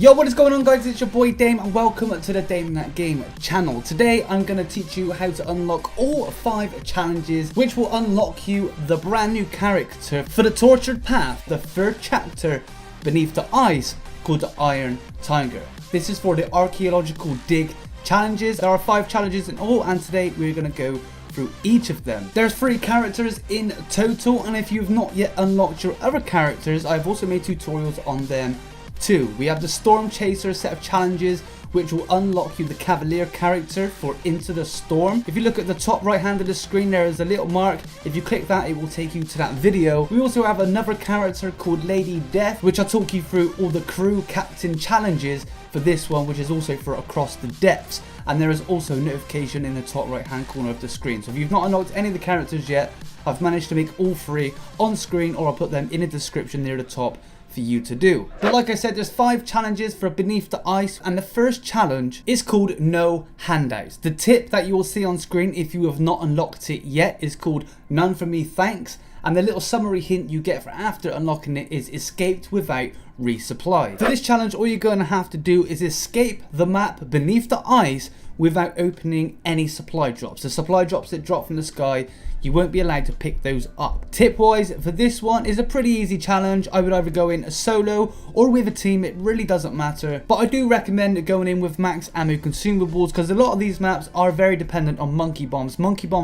Yo, what is going on, guys? It's your boy Dame and welcome to the Dame That Game channel. Today I'm going to teach you how to unlock all 5 challenges which will unlock you the brand new character for the Tortured Path, the 3rd chapter beneath the ice, called the Iron Tiger. This is for the Archaeological Dig challenges. There are 5 challenges in all, and today we're going to go through each of them. There's 3 characters in total, and if you've not yet unlocked your other characters, I've also made tutorials on them too. We have the Storm Chaser set of challenges which will unlock you the Cavalier character for Into the Storm. If you look at the top right hand of the screen, there is a little mark. If you click that, it will take you to that video. We also have another character called Lady Death, which I'll talk you through all the crew captain challenges for this one, which is also for Across the Depths. And there is also a notification in the top right hand corner of the screen. So if you've not unlocked any of the characters yet, I've managed to make all 3 on screen, or I'll put them in the description near the top for you to do. But like I said, there's 5 challenges for Beneath the Ice, and the first challenge is called No Handouts. The tip that you will see on screen if you have not unlocked it yet is called None For Me Thanks, and the little summary hint you get for after unlocking it is escaped without resupply. For this challenge, all you're going to have to do is escape the map Beneath the Ice without opening any supply drops. The supply drops that drop from the sky, you won't be allowed to pick those up. Tip wise for this one is a pretty easy challenge. I would either go in solo or with a team, it really doesn't matter. But I do recommend going in with max ammo consumables, because a lot of these maps are very dependent on monkey bombs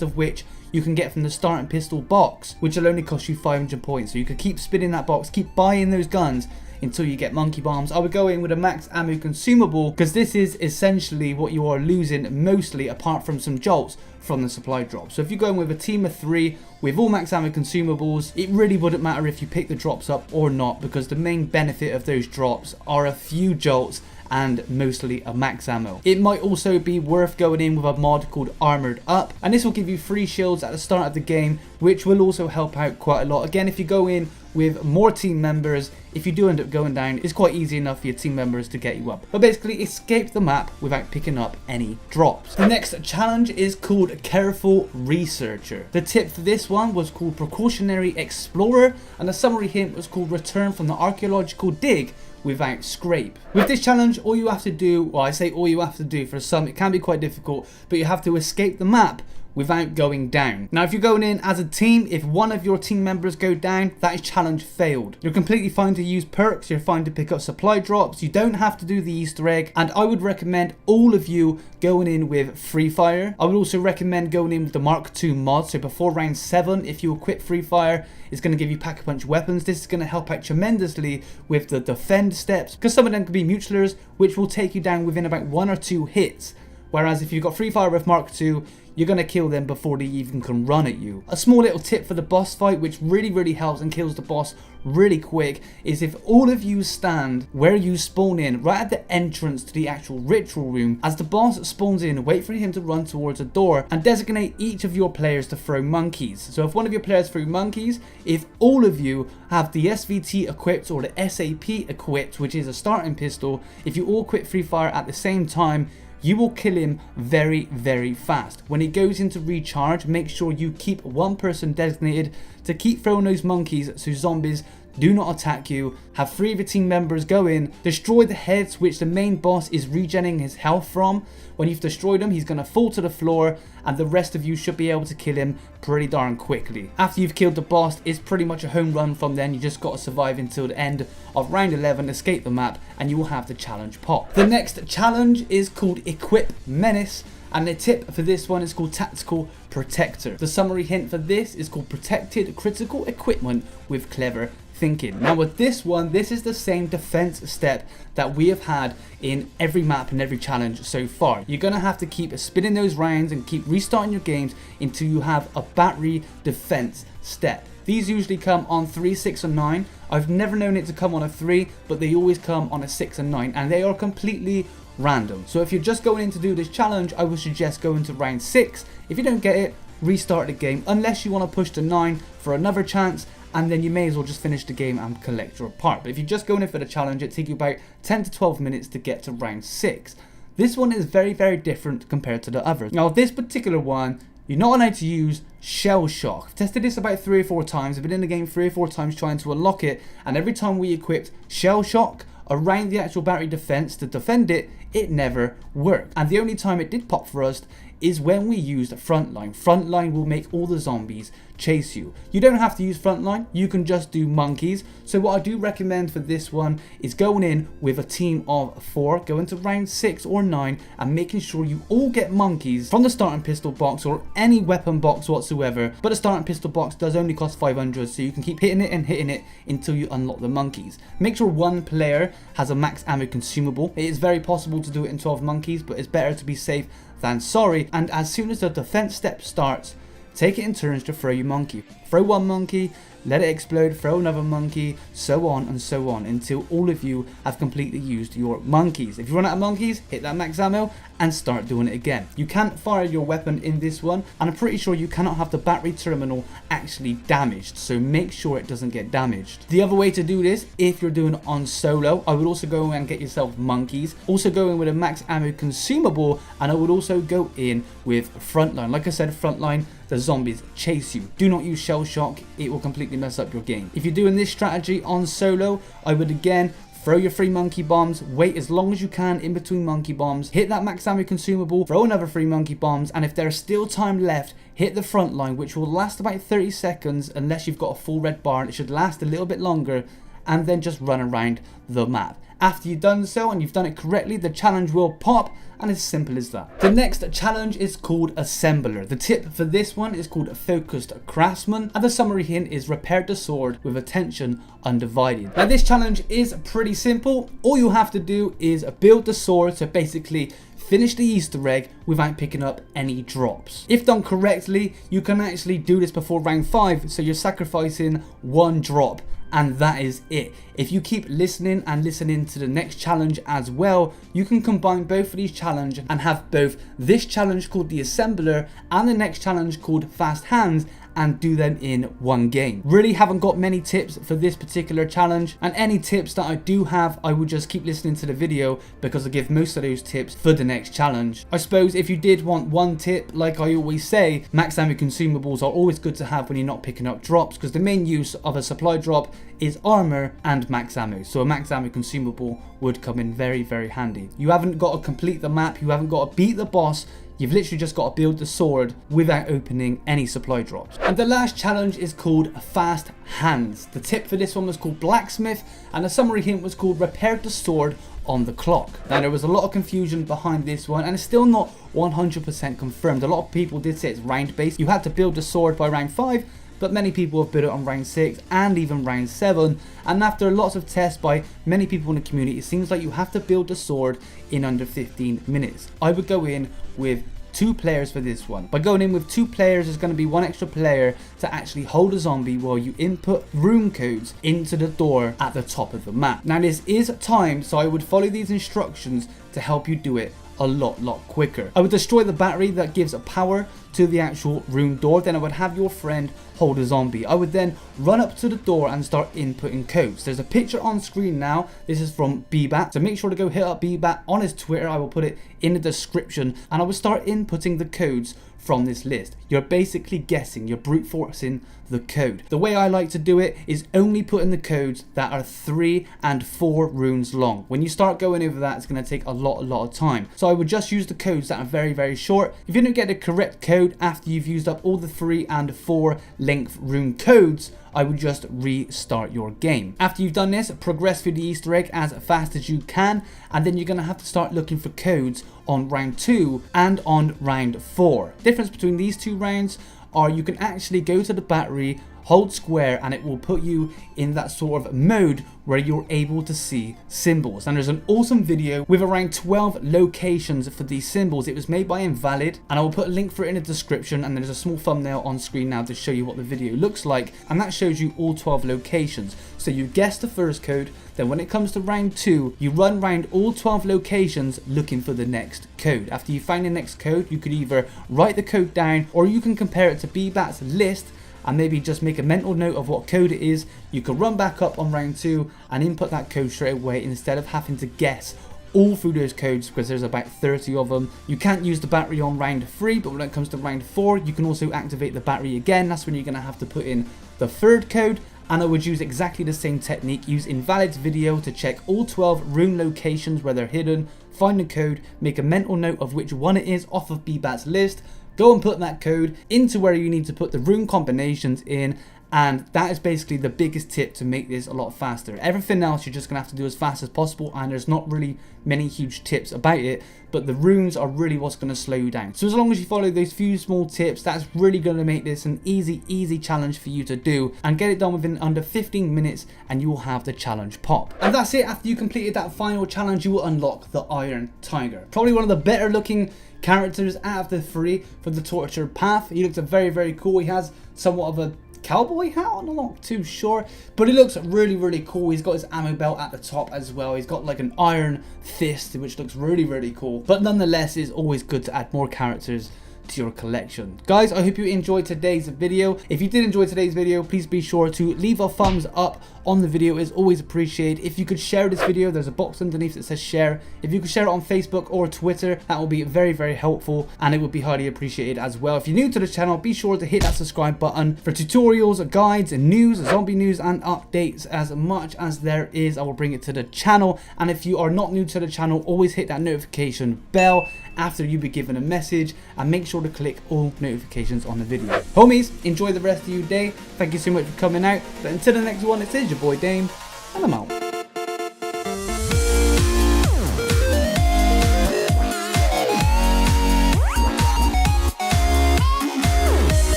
of which you can get from the starting pistol box, which will only cost you 500 points. So you could keep spinning that box, keep buying those guns until you get monkey bombs. I would go in with a max ammo consumable, because this is essentially what you are losing mostly, apart from some jolts from the supply drop. So if you go in with a team of 3 with all max ammo consumables, it really wouldn't matter if you pick the drops up or not, because the main benefit of those drops are a few jolts and mostly a max ammo. It might also be worth going in with a mod called Armored Up, and this will give you free shields at the start of the game, which will also help out quite a lot. Again, if you go in with more team members, if you do end up going down, it's quite easy enough for your team members to get you up. But basically, escape the map without picking up any drops. The next challenge is called Careful Researcher. The tip for this one was called Precautionary Explorer, and the summary hint was called Return from the Archaeological Dig without scrape. With this challenge, all you have to do, well, I say all you have to do, for some it can be quite difficult, but you have to escape the map without going down. Now, if you're going in as a team, if one of your team members go down, that is challenge failed. You're completely fine to use perks, you're fine to pick up supply drops, you don't have to do the Easter egg, and I would recommend all of you going in with Free Fire. I would also recommend going in with the Mark II mod, so before round 7, if you equip Free Fire, it's going to give you pack-a-punch weapons. This is going to help out tremendously with the defend steps, because some of them can be mutilars, which will take you down within about 1 or 2 hits. Whereas if you've got Free Fire with Mark II, you're going to kill them before they even can run at you. A small little tip for the boss fight, which really helps and kills the boss really quick, is if all of you stand where you spawn in, right at the entrance to the actual ritual room, as the boss spawns in, wait for him to run towards a door and designate each of your players to throw monkeys. So if one of your players threw monkeys, if all of you have the SVT equipped or the SAP equipped, which is a starting pistol, if you all quit Free Fire at the same time, you will kill him very fast. When he goes into recharge, make sure you keep one person designated to keep throwing those monkeys so zombies do not attack you. Have 3 of your team members go in, destroy the heads which the main boss is regenerating his health from. When you've destroyed him, he's going to fall to the floor, and the rest of you should be able to kill him pretty darn quickly. After you've killed the boss, it's pretty much a home run from then. You just got to survive until the end of round 11, escape the map, and you will have the challenge pop. The next challenge is called Equip Menace, and the tip for this one is called Tactical Protector. The summary hint for this is called Protected Critical Equipment with Clever Thinking. Now with this one, this is the same defense step that we have had in every map and every challenge so far. You're going to have to keep spinning those rounds and keep restarting your games until you have a battery defense step. These usually come on 3, 6 or 9. I've never known it to come on a 3, but they always come on a 6 and 9, and they are completely random. So if you're just going in to do this challenge, I would suggest going to round 6. If you don't get it, restart the game, unless you want to push to 9 for another chance, and then you may as well just finish the game and collect your part. But if you're just going in for the challenge, it takes you about 10 to 12 minutes to get to round 6. This one is very different compared to the others. Now this particular one, you're not allowed to use Shell Shock. I've tested this about 3 or 4 times. I've been in the game 3 or 4 times trying to unlock it, and every time we equipped Shell Shock, around the actual battery defense to defend it, it never worked. And the only time it did pop frost is when we used frontline. Frontline will make all the zombies chase you. You don't have to use frontline, you can just do monkeys. So what I do recommend for this one is going in with a team of 4, going to round 6 or 9 and making sure you all get monkeys from the starting pistol box or any weapon box whatsoever. But the starting pistol box does only cost 500, so you can keep hitting it and hitting it until you unlock the monkeys. Make sure one player has a max ammo consumable. It is very possible to do it in 12 monkeys, but it's better to be safe than sorry. And as soon as the defense step starts, take it in turns to throw your monkey. Throw one monkey, let it explode, throw another monkey, so on and so on until all of you have completely used your monkeys. If you run out of monkeys, hit that max ammo and start doing it again. You can't fire your weapon in this one, and I'm pretty sure you cannot have the battery terminal actually damaged, so make sure it doesn't get damaged. The other way to do this, if you're doing it on solo, I would also go and get yourself monkeys, also go in with a max ammo consumable, and I would also go in with frontline. Like I said, frontline, the zombies chase you. Do not use shell shock, it will completely mess up your game. If you're doing this strategy on solo, I would again throw your 3 monkey bombs, wait as long as you can in between monkey bombs, hit that max ammo consumable, throw another 3 monkey bombs, and if there's still time left, hit the front line, which will last about 30 seconds unless you've got a full red bar, and it should last a little bit longer, and then just run around the map. After you've done so and you've done it correctly, the challenge will pop, and it's simple as that. The next challenge is called Assembler. The tip for this one is called Focused Craftsman, and the summary hint is repair the sword with attention undivided. Now this challenge is pretty simple. All you have to do is build the sword, so basically finish the Easter egg without picking up any drops. If done correctly, you can actually do this before round 5, so you're sacrificing 1 drop. And that is it. If you keep listening and listening to the next challenge as well, you can combine both of these challenges and have both this challenge called the Assembler and the next challenge called Fast Hands, and do them in one game. Really haven't got many tips for this particular challenge, and any tips that I do have, I would just keep listening to the video because I give most of those tips for the next challenge. I suppose if you did want one tip, like I always say, max ammo consumables are always good to have when you're not picking up drops, because the main use of a supply drop is armor and max ammo, so a max ammo consumable would come in very, very handy. You haven't got to complete the map, you haven't got to beat the boss, you've literally just got to build the sword without opening any supply drops. And the last challenge is called Fast Hands. The tip for this one was called Blacksmith, and the summary hint was called Repair the sword on the clock. Now there was a lot of confusion behind this one, and it's still not 100% confirmed. A lot of people did say it's round based. You had to build the sword by round 5, but many people have built it on round 6 and even round 7, and after lots of tests by many people in the community, it seems like you have to build the sword in under 15 minutes. I would go in with 2 players for this one. By going in with 2 players, there's going to be 1 extra player to actually hold a zombie while you input rune codes into the door at the top of the map. Now this is timed, so I would follow these instructions to help you do it a lot quicker. I would destroy the battery that gives power to the actual rune door, then I would have your friend hold a zombie. I would then run up to the door and start inputting codes. There's a picture on screen now. This is from Beebat, so make sure to go hit up Beebat on his Twitter. I will put it in the description, and I will start inputting the codes from this list. You're basically guessing, you're brute forcing the code. The way I like to do it is only put in the codes that are 3 and 4 runes long. When you start going over that, it's going to take a lot of time. So I would just use the codes that are very short. If you don't get the correct code after you've used up all the 3 and 4 length rune codes, I would just restart your game. After you've done this, progress through the Easter egg as fast as you can, and then you're going to have to start looking for codes on round 2 and on round 4. Difference between these 2 rounds are you can actually go to the battery, hold square, and it will put you in that sort of mode where you're able to see symbols. And there's an awesome video with around 12 locations for these symbols. It was made by Invalid, and I will put a link for it in the description, and there's a small thumbnail on screen now to show you what the video looks like, and that shows you all 12 locations. So you guess the first code, then when it comes to round 2, you run round all 12 locations looking for the next code. After you find the next code, you could either write the code down, or you can compare it to Beebat's list and maybe just make a mental note of what code it is. You can run back up on round 2 and input that code straight away instead of having to guess all through those codes, because there's about 30 of them. You can't use the battery on round 3, but when it comes to round 4, you can also activate the battery again. That's when you're going to have to put in the 3rd code, and I would use exactly the same technique. Use Invalid's video to check all 12 rune locations where they're hidden, find the code, make a mental note of which one it is off of Beebat's list, go and put that code into where you need to put the rune combinations in, and that is basically the biggest tip to make this a lot faster. Everything else you're just going to have to do as fast as possible, and there's not really many huge tips about it, but the runes are really what's going to slow you down. So as long as you follow those few small tips, that's really going to make this an easy challenge for you to do, and get it done within under 15 minutes and you will have the challenge pop. And that's it. After you completed that final challenge, you will unlock the Iron Tiger. Probably one of the better looking characters out of the 3 for the Tortured Path. He looks very cool. He has somewhat of a cowboy hat on, I'm not too sure, but it looks really cool. He's got his ammo belt at the top as well. He's got like an iron fist, which looks really cool, but nonetheless it's always good to add more characters to your collection. Guys, I hope you enjoyed today's video. If you did enjoy today's video, please be sure to leave a thumbs up on the video. It's always appreciated. If you could share this video, there's a box underneath that says share. If you could share it on Facebook or Twitter, that will be very helpful, and it would be highly appreciated as well. If you're new to the channel, be sure to hit that subscribe button for tutorials, guides, and news, zombie news and updates. As much as there is, I will bring it to the channel. And if you are not new to the channel, always hit that notification bell after you be given a message, and make sure to click all notifications on the video. Homies, enjoy the rest of your day. Thank you so much for coming out, but until the next one, it is your boy Dame, and I'm out.